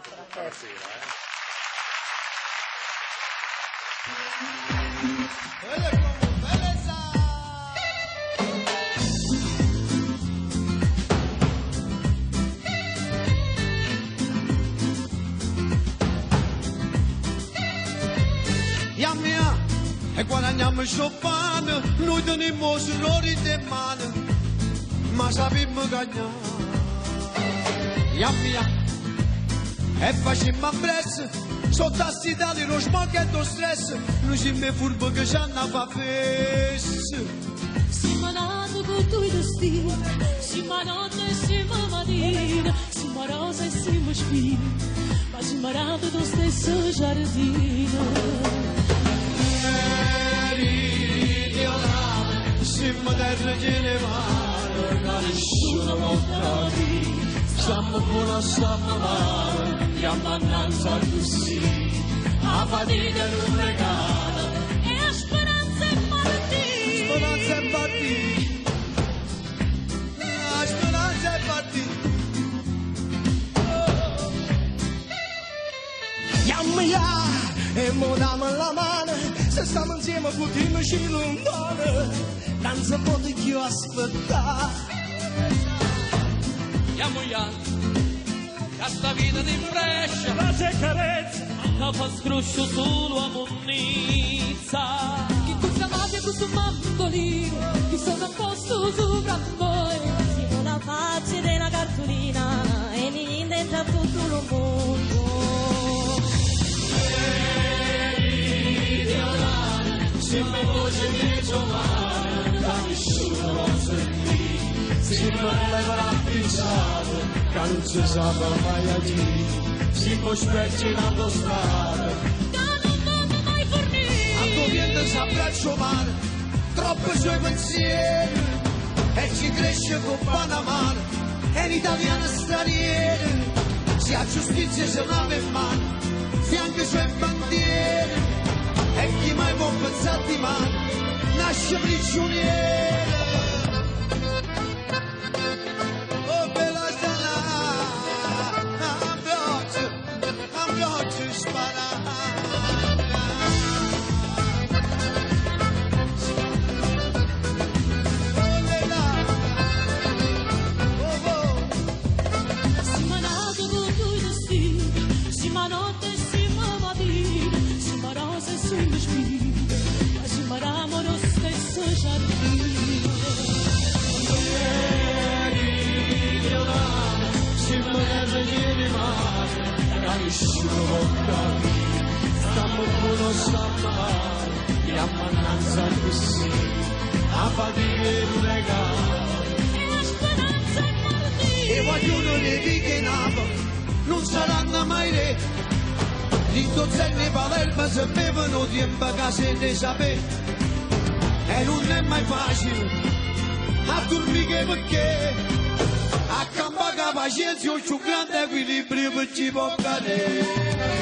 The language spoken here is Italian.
Tutta la sera, Mia, e guadagniamo champagne, noi teniamo sorori di mano, ma sappiamo cagnare. Mia, e facciamo a prezzo, sotto a stidare lo smocco e stress, noi siamo furbi che ci hanno fa festa. Siamo nati con tuoi destini, siamo notte e siamo mattina, siamo rosa e siamo spine, ma siamo nati lo stesso giardino. Siamo terra generale, da nessuno può capire, stiamo buono, stiamo male, chiama innanzi così, la fatica è un regalo, e la speranza è partita. Speranza è partita, la speranza è partita. E mo diamo la mano, se stiamo insieme potremmoci lontano, non si può più aspettare. Ya, questa vita di frescia, pace e carezza, che fa scroscio solo a monnezza. Che questa mafia, questo mandolino, che sono a posto sopra voi, siamo la faccia della cartolina e mi dentro a tutto il mondo. Siamo voce di giovane, da nessuno non sentì, siamo leva la pensata, che non si sa mai agire, siamo specchi in autostrada, che non vanno mai fornire, quando viene si abbraccio mare, troppo suoi pensieri, e ci cresce con Panamara, è l'italiano straniero, si ha giustizia se lava in mano, fianco suoi bandiere, e chi mai può pensare di mano nasce prigioniero. Oh bella sana, I'm going to sparare. Oh bella, oh oh. siamo nati con due destini, siamo notte e siamo mattina, siamo rosa e siamo spine, ma siamo ramo lo stesso giardino. Siamo terra di mare, che nessuno può capire, stiamo buono, stiamo male, chiama innanzi così, la fatica è un regalo, E la speranza è partita. e vogliono le vite in Napoli, non saranno mai re, di dozenne Palermo se bevono tempo che se ne sapere, e non è mai facile, a dormire perché, a campare la pazienza, c'è un grande equilibrio per ci può cadere.